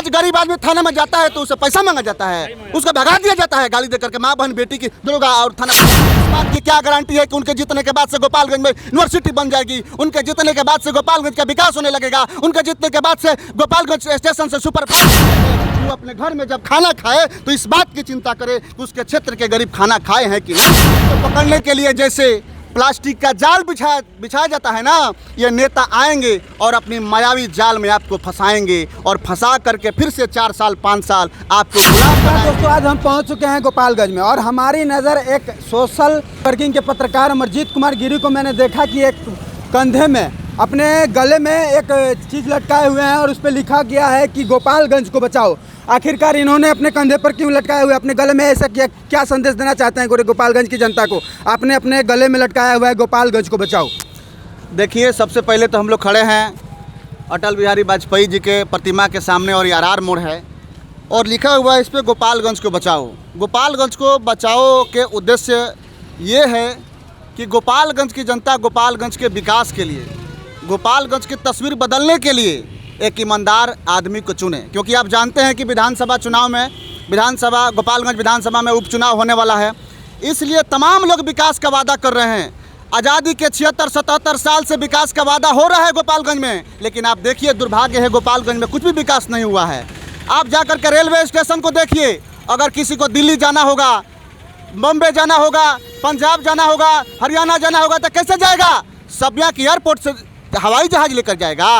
आज गरीब आदमी थाने में जाता है तो उसे पैसा मांगा जाता है, उसको भगा दिया जाता है गाली देकर के, माँ बहन बेटी की दरोगा और थाना। इस बात की क्या गारंटी है कि उनके जीतने के बाद से गोपालगंज में यूनिवर्सिटी बन जाएगी, उनके जीतने के बाद से गोपालगंज का विकास होने लगेगा, उनके जीतने के बाद से गोपालगंज स्टेशन से सुपर वो अपने घर में जब खाना खाए तो इस बात की चिंता करे कि उसके क्षेत्र के गरीब खाना खाए हैं कि नहीं। तो पकड़ने के लिए जैसे प्लास्टिक का जाल बिछाया जाता है ना, ये नेता आएंगे और अपनी मायावी जाल में आपको फंसाएंगे और फंसा करके फिर से 4 साल 5 साल आपको गुलाम बनाएंगे। दोस्तों आज हम पहुंच चुके हैं गोपालगंज में और हमारी नज़र एक सोशल वर्किंग के पत्रकार अमरजीत कुमार गिरी को मैंने देखा कि एक कंधे में अपने गले में एक चीज़ लटकाए हुए हैं और उस पर लिखा गया है कि गोपालगंज को बचाओ। आखिरकार इन्होंने अपने कंधे पर क्यों लटकाए हुए, अपने गले में ऐसा क्या संदेश देना चाहते हैं गोपालगंज की जनता को? आपने अपने गले में लटकाया हुआ है गोपालगंज को बचाओ। देखिए, सबसे पहले तो हम लोग खड़े हैं अटल बिहारी वाजपेयी जी के प्रतिमा के सामने और आर मोड़ है और लिखा हुआ है इस पर गोपालगंज को बचाओ। गोपालगंज को बचाओ के उद्देश्य ये है कि गोपालगंज की जनता गोपालगंज के विकास के लिए, गोपालगंज की तस्वीर बदलने के लिए एक ईमानदार आदमी को चुने, क्योंकि आप जानते हैं कि विधानसभा चुनाव में गोपालगंज विधानसभा में उपचुनाव होने वाला है। इसलिए तमाम लोग विकास का वादा कर रहे हैं। आज़ादी के 76-77 साल से विकास का वादा हो रहा है गोपालगंज में, लेकिन आप देखिए दुर्भाग्य है गोपालगंज में कुछ भी विकास नहीं हुआ है। आप जाकर के रेलवे स्टेशन को देखिए, अगर किसी को दिल्ली जाना होगा, बम्बे जाना होगा, पंजाब जाना होगा, हरियाणा जाना होगा तो कैसे जाएगा? सब्या की एयरपोर्ट से हवाई जहाज लेकर जाएगा?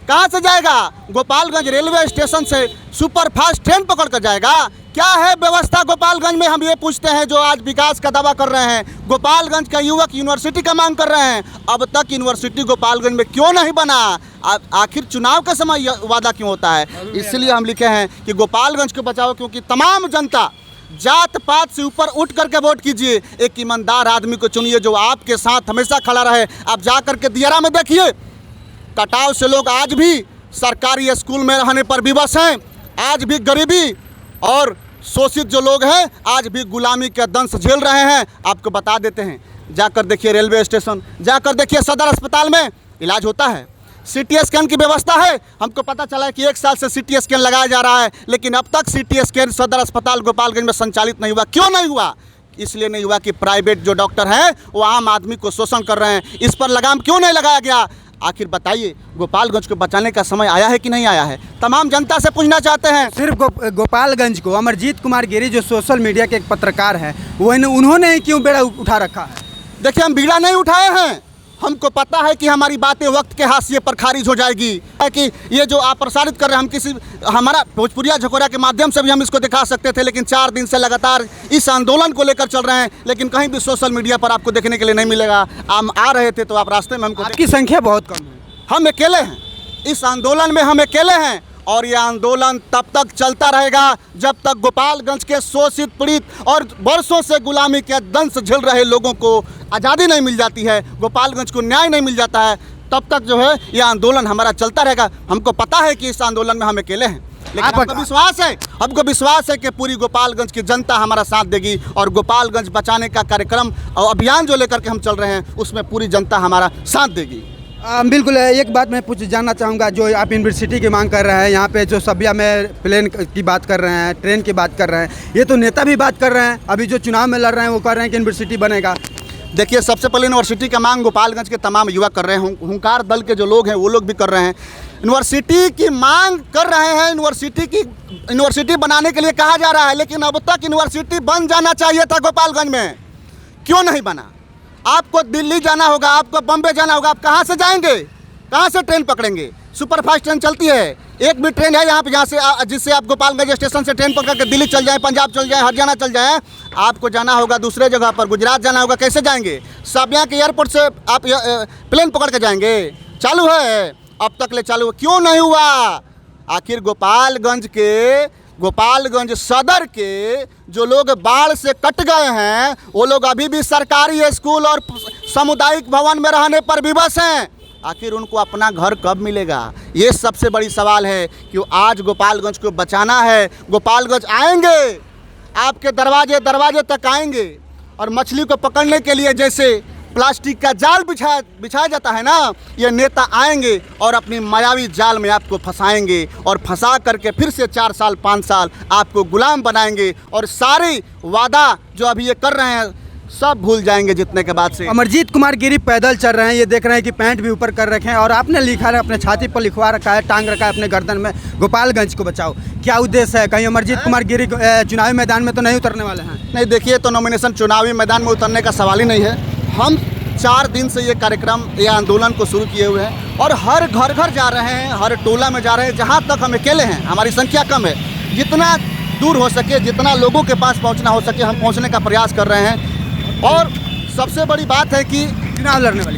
कहाँ से जाएगा? गोपालगंज रेलवे स्टेशन से सुपर फास्ट ट्रेन पकड़ कर जाएगा? क्या है व्यवस्था गोपालगंज में, हम ये पूछते हैं जो आज विकास का दावा कर रहे हैं। गोपालगंज का युवक यूनिवर्सिटी का मांग कर रहे हैं, अब तक यूनिवर्सिटी गोपालगंज में क्यों नहीं बना? आखिर चुनाव का समय वादा क्यों होता है? इसलिए हम लिखे हैं कि गोपालगंज को बचाओ, क्योंकि तमाम जनता जात पात से ऊपर उठ करके वोट कीजिए। एक ईमानदार आदमी को चुनिए जो आपके साथ हमेशा खड़ा रहे। आप जा करके दियारा में देखिए, कटाव से लोग आज भी सरकारी स्कूल में रहने पर विवश हैं, आज भी गरीबी और शोषित जो लोग हैं आज भी गुलामी के दंश झेल रहे हैं। आपको बता देते हैं, जाकर देखिए रेलवे स्टेशन, जाकर देखिए सदर अस्पताल में इलाज होता है, CT स्कैन की व्यवस्था है। हमको पता चला है कि 1 साल से CT स्कैन लगाया जा रहा है, लेकिन अब तक CT स्कैन सदर अस्पताल गोपालगंज में संचालित नहीं हुआ। क्यों नहीं हुआ? इसलिए नहीं हुआ कि प्राइवेट जो डॉक्टर हैं वो आम आदमी को शोषण कर रहे हैं। इस पर लगाम क्यों नहीं लगाया गया? आखिर बताइए, गोपालगंज को बचाने का समय आया है कि नहीं आया है? तमाम जनता से पूछना चाहते हैं। सिर्फ गोपालगंज को अमरजीत कुमार गिरी जो सोशल मीडिया के एक पत्रकार हैं उन्होंने ही क्यों बेड़ा उठा रखा है? देखिए, हम बीड़ा नहीं उठाए हैं, हमको पता है कि हमारी बातें वक्त के हाशिए पर खारिज हो जाएगी, है कि ये जो आप प्रसारित कर रहे हैं हमारा भोजपुरिया झकोरा के माध्यम से भी हम इसको दिखा सकते थे, लेकिन 4 दिन से लगातार इस आंदोलन को लेकर चल रहे हैं, लेकिन कहीं भी सोशल मीडिया पर आपको देखने के लिए नहीं मिलेगा। हम आ रहे थे तो आप रास्ते में हमको, आपकी संख्या बहुत कम है, हम अकेले हैं इस आंदोलन में, हम अकेले हैं और ये आंदोलन तब तक चलता रहेगा जब तक गोपालगंज के शोषित पीड़ित और वर्षों से गुलामी के दंश झेल रहे लोगों को आज़ादी नहीं मिल जाती है, गोपालगंज को न्याय नहीं मिल जाता है, तब तक जो है ये आंदोलन हमारा चलता रहेगा। हमको पता है कि इस आंदोलन में हम अकेले हैं, लेकिन हमको विश्वास है कि पूरी गोपालगंज की जनता हमारा साथ देगी और गोपालगंज बचाने का कार्यक्रम और अभियान जो लेकर के हम चल रहे हैं उसमें पूरी जनता हमारा साथ देगी। बिल्कुल। एक बात मैं जानना चाहूँगा, जो आप यूनिवर्सिटी की मांग कर रहे हैं, यहाँ पे जो सब्या में प्लेन की बात कर रहे हैं, ट्रेन की बात कर रहे हैं, ये तो नेता भी बात कर रहे हैं, अभी जो चुनाव में लड़ रहे हैं वो कर रहे हैं कि यूनिवर्सिटी बनेगा। देखिए, सबसे पहले यूनिवर्सिटी का मांग गोपालगंज के तमाम युवा कर रहे हैं, हुंकार दल के जो लोग हैं वो लोग भी कर रहे हैं, यूनिवर्सिटी की मांग कर रहे हैं। यूनिवर्सिटी बनाने के लिए कहा जा रहा है, लेकिन अब तक यूनिवर्सिटी बन जाना चाहिए था गोपालगंज में, क्यों नहीं बना? आपको दिल्ली जाना होगा, आपको बम्बे जाना होगा, आप कहाँ से जाएंगे? कहाँ से ट्रेन पकड़ेंगे? सुपर फास्ट ट्रेन चलती है, एक भी ट्रेन है यहाँ पे जिससे आप गोपालगंज स्टेशन से ट्रेन पकड़ कर दिल्ली चल जाएं, पंजाब चल जाएं, हरियाणा चल जाएं? आपको जाना होगा दूसरे जगह पर, गुजरात जाना होगा, कैसे जाएंगे? सब यहाँ के एयरपोर्ट से आप प्लेन पकड़ के जाएंगे? चालू है, अब तक ले चालू क्यों नहीं हुआ? आखिर गोपालगंज सदर के जो लोग बाढ़ से कट गए हैं वो लोग अभी भी सरकारी स्कूल और सामुदायिक भवन में रहने पर विवश हैं। आखिर उनको अपना घर कब मिलेगा? ये सबसे बड़ी सवाल है कि आज गोपालगंज को बचाना है। गोपालगंज आएंगे, आपके दरवाजे तक आएंगे और मछली को पकड़ने के लिए जैसे प्लास्टिक का जाल बिछाया जाता है ना, ये नेता आएंगे और अपनी मायावी जाल में आपको फंसाएंगे और फंसा करके फिर से 4 साल 5 साल आपको गुलाम बनाएंगे और सारे वादा जो अभी ये कर रहे हैं सब भूल जाएंगे जीतने के बाद से। अमरजीत कुमार गिरी पैदल चल रहे हैं, ये देख रहे हैं कि पैंट भी ऊपर कर रखे हैं और आपने लिखा है, अपने छाती पर लिखवा रखा है, टांग रखा है अपने गर्दन में, गोपालगंज को बचाओ। क्या उद्देश्य है? कहीं अमरजीत कुमार गिरी चुनावी मैदान में तो नहीं उतरने वाले हैं? नहीं, देखिए, तो नॉमिनेशन चुनावी मैदान में उतरने का सवाल ही नहीं है। हम 4 दिन से ये कार्यक्रम, ये आंदोलन को शुरू किए हुए हैं और हर घर घर जा रहे हैं, हर टोला में जा रहे हैं। जहाँ तक हम अकेले हैं, हमारी संख्या कम है, जितना दूर हो सके, जितना लोगों के पास पहुँचना हो सके, हम पहुँचने का प्रयास कर रहे हैं। और सबसे बड़ी बात है कि चुनाव लड़ने वाली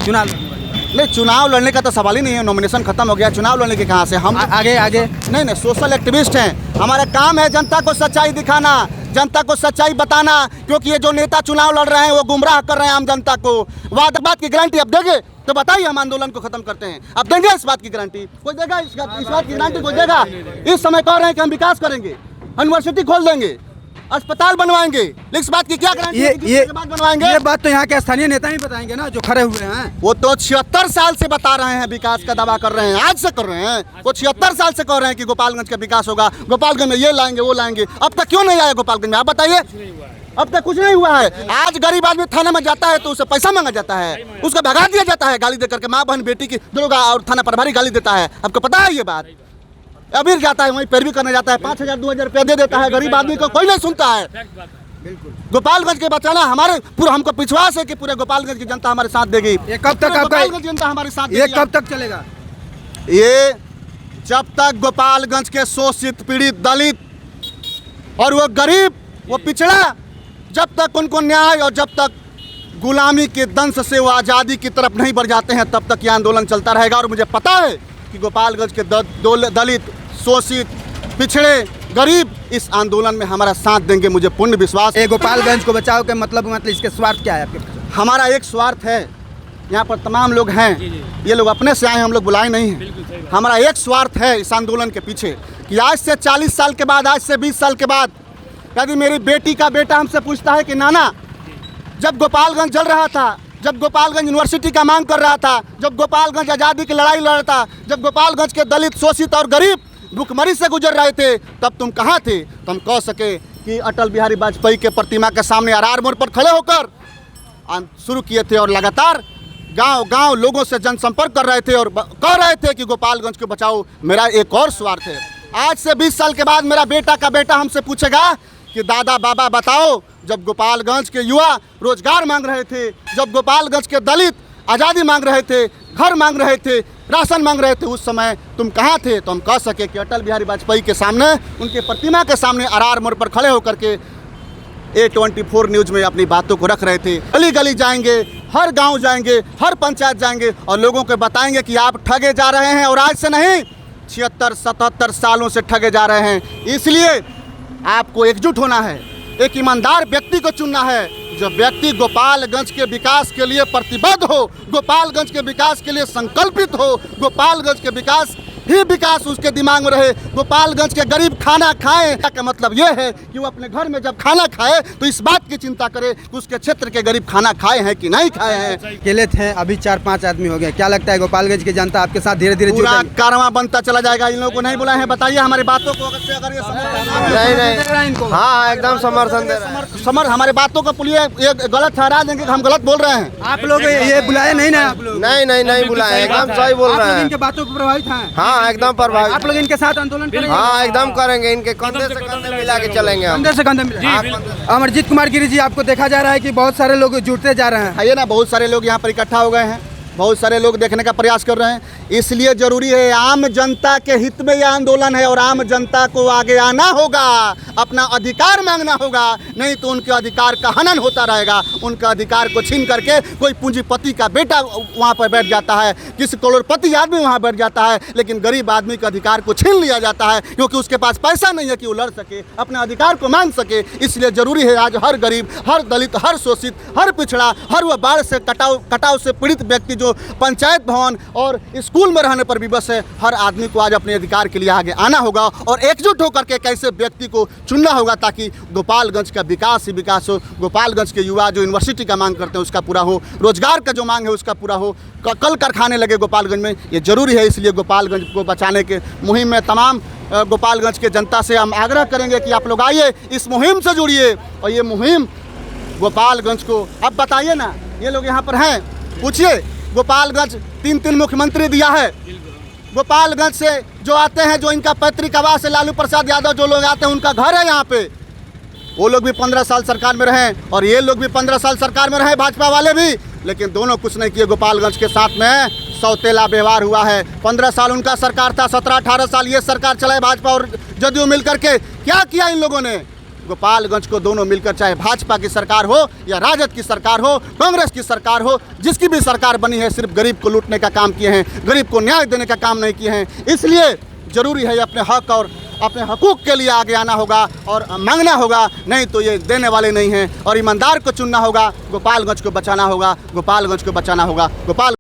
नहीं, चुनाव लड़ने का तो सवाल ही नहीं है। नॉमिनेशन खत्म हो गया, चुनाव लड़ने के कहाँ से? हम आगे नहीं, सोशल एक्टिविस्ट हैं। हमारा काम है जनता को सच्चाई दिखाना, जनता को सच्चाई बताना, क्योंकि ये जो नेता चुनाव लड़ रहे हैं वो गुमराह कर रहे हैं आम जनता को। बात की गारंटी अब देंगे तो बताइए, हम आंदोलन को खत्म करते हैं। अब देंगे इस बात की गारंटी? कोई देगा इस बात की गारंटी? कोई देगा? इस समय कह रहे हैं कि हम विकास करेंगे, यूनिवर्सिटी खोल देंगे, अस्पताल बनवाएंगे, इस बात की क्या गारंटी है? ये बनवाएंगे। ये बात तो यहाँ के स्थानीय नेता ही बताएंगे ना, जो खड़े हुए हैं। वो तो 76 साल से बता रहे हैं, विकास का दावा कर रहे हैं, आज से कर रहे हैं। वो 76 साल से कह रहे हैं कि गोपालगंज का विकास होगा, गोपालगंज में ये लाएंगे वो लाएंगे। अब तक क्यों नहीं आया गोपालगंज में? आप बताइए। अब तक कुछ नहीं हुआ है। आज गरीब आदमी थाने में जाता है तो उसे पैसा मांगा जाता है, उसको भगा दिया जाता है गाली देकर के। माँ बहन बेटी की दरोगा और थाना प्रभारी गाली देता है। आपको पता है ये बात? अबीर जाता है, वहीं पैरवी करने जाता है, 5,000 2,000 रुपया दे देता है। गरीब आदमी को कोई नहीं सुनता है। गोपालगंज के बचाना हमारे पूरा, हमको विश्वास है कि पूरे गोपालगंज की जनता हमारे साथ देगी। ये कब तक आपका जनता हमारे साथ ये कब तक चलेगा? ये जब तक गोपालगंज के शोषित, पीड़ित, दलित और वो गरीब, वो पिछड़ा, जब तक उनको न्याय और जब तक गुलामी के दंश से वो आज़ादी की तरफ नहीं बढ़ जाते हैं, तब तक ये आंदोलन चलता रहेगा। और मुझे पता है कि गोपालगंज के दलित, शोषित, पिछड़े, गरीब इस आंदोलन में हमारा साथ देंगे, मुझे पूर्ण विश्वास है। गोपालगंज को बचाओ के मतलब इसके स्वार्थ क्या है आपके? हमारा एक स्वार्थ है, यहाँ पर तमाम लोग हैं, ये लोग अपने से आए हैं, हम लोग बुलाए नहीं हैं। हमारा एक स्वार्थ है इस आंदोलन के पीछे कि आज से 40 साल के बाद, आज से 20 साल के बाद, यदि मेरी बेटी का बेटा हमसे पूछता है कि नाना, जब गोपालगंज जल रहा था, जब गोपालगंज यूनिवर्सिटी का मांग कर रहा था, जब गोपालगंज आज़ादी की लड़ाई लड़ रहा था, जब गोपालगंज के दलित, शोषित और गरीब भूखमरी से गुजर रहे थे, तब तुम कहाँ थे? तो हम कह सके कि अटल बिहारी वाजपेयी के प्रतिमा के सामने आर मोड़ पर खड़े होकर शुरू किए थे और लगातार गांव-गांव लोगों से जनसंपर्क कर रहे थे और कह रहे थे कि गोपालगंज को बचाओ। मेरा एक और स्वार्थ है, आज से 20 साल के बाद मेरा बेटा का बेटा हमसे पूछेगा कि दादा बाबा बताओ, जब गोपालगंज के युवा रोजगार मांग रहे थे, जब गोपालगंज के दलित आज़ादी मांग रहे थे, घर मांग रहे थे, राशन मांग रहे थे, उस समय तुम कहाँ थे? तो हम कह सके कि अटल बिहारी वाजपेयी के सामने, उनके प्रतिमा के सामने आर मोड़ पर खड़े होकर के A24 न्यूज़ में अपनी बातों को रख रहे थे। गली गली जाएंगे, हर गांव जाएंगे, हर पंचायत जाएंगे और लोगों को बताएंगे कि आप ठगे जा रहे हैं और आज से नहीं, 76-77 सालों से ठगे जा रहे हैं। इसलिए आपको एकजुट होना है, एक ईमानदार व्यक्ति को चुनना है, जो व्यक्ति गोपालगंज के विकास के लिए प्रतिबद्ध हो, गोपालगंज के विकास के लिए संकल्पित हो, गोपालगंज के विकास ही विकास उसके दिमाग में रहे, गोपालगंज के गरीब खाना खाएं। का मतलब यह है कि वो अपने घर में जब खाना खाए तो इस बात की चिंता करे कि उसके क्षेत्र के गरीब खाना खाए हैं कि नहीं खाए हैं। अकेले थे, अभी 4-5 आदमी हो गए। क्या लगता है गोपालगंज की जनता आपके साथ धीरे धीरे पूरा कारवां बनता चला जाएगा? इन लोगों को नहीं बुलाए हैं, बताइए हमारी बातों को अगर ये नहीं, हाँ एकदम समर्थन दे रहे हैं। हमारी बातों को पुलिस ये गलत ठहरा देंगे कि हम गलत बोल रहे हैं। आप लोग ये बुलाए नहीं ना? आप लोग नहीं बुलाए, एकदम सही बोल रहे हैं। इनके बातों पर प्रभावित हैं? हाँ एकदम प्रभावित। आप लोग इनके साथ आंदोलन करेंगे? हाँ एकदम करेंगे, इनके कंधे से कंधे मिला के चलेंगे हम। कंधे से कंधे मिला। अमरजीत कुमार गिरी जी, आपको देखा जा रहा है कि बहुत सारे लोग जुटते जा रहे हैं। है ना, बहुत सारे लोग यहाँ पर इकट्ठा हो गए हैं, बहुत सारे लोग देखने का प्रयास कर रहे हैं। इसलिए जरूरी है, आम जनता के हित में यह आंदोलन है और आम जनता को आगे आना होगा, अपना अधिकार मांगना होगा, नहीं तो उनके अधिकार का हनन होता रहेगा। उनके अधिकार को छीन करके कोई पूंजीपति का बेटा वहाँ पर बैठ जाता है, किसी करोड़पति आदमी वहाँ बैठ जाता है, लेकिन गरीब आदमी के अधिकार को छीन लिया जाता है क्योंकि उसके पास पैसा नहीं है कि वो लड़ सके, अपने अधिकार को मांग सके। इसलिए जरूरी है आज हर गरीब, हर दलित, हर शोषित, हर पिछड़ा, हर वह बाढ़ से कटाव से पीड़ित व्यक्ति जो पंचायत भवन और स्कूल में रहने पर भी बस है। हर आदमी को आज अपने अधिकार के लिए आगे आना होगा और एकजुट होकर के एक ऐसे व्यक्ति को चुनना होगा ताकि गोपालगंज का विकास ही विकास हो। गोपालगंज के युवा जो यूनिवर्सिटी का मांग करते हैं उसका पूरा हो, रोजगार का जो मांग है उसका पूरा हो, कल कारखाने लगे गोपालगंज में, ये जरूरी है। इसलिए गोपालगंज को बचाने के मुहिम में तमाम गोपालगंज के जनता से हम आग्रह करेंगे कि आप लोग आइए, इस मुहिम से जुड़िए और ये मुहिम गोपालगंज को, अब बताइए ना, ये लोग यहाँ पर हैं, पूछिए, गोपालगंज 3 मुख्यमंत्री दिया है। गोपालगंज से जो आते हैं, जो इनका पैतृक आवास है, लालू प्रसाद यादव जो लोग आते हैं उनका घर है यहाँ पे, वो लोग भी 15 साल सरकार में रहे और ये लोग भी 15 साल सरकार में रहे, भाजपा वाले भी, लेकिन दोनों कुछ नहीं किए। गोपालगंज के साथ में सौतेला व्यवहार हुआ है। 15 साल उनका सरकार था, 17-18 साल ये सरकार चलाए भाजपा और जदयू मिलकर के। क्या किया इन लोगों ने? गोपालगंज को दोनों मिलकर, चाहे भाजपा की सरकार हो या राजद की सरकार हो, कांग्रेस की सरकार हो, जिसकी भी सरकार बनी है, सिर्फ गरीब को लूटने का काम किए हैं, गरीब को न्याय देने का काम नहीं किए हैं। इसलिए ज़रूरी है अपने हक और अपने हकूक़ के लिए आगे आना होगा और मांगना होगा, नहीं तो ये देने वाले नहीं हैं। और ईमानदार को चुनना होगा, गोपालगंज को बचाना होगा, गोपालगंज को बचाना होगा। गोपाल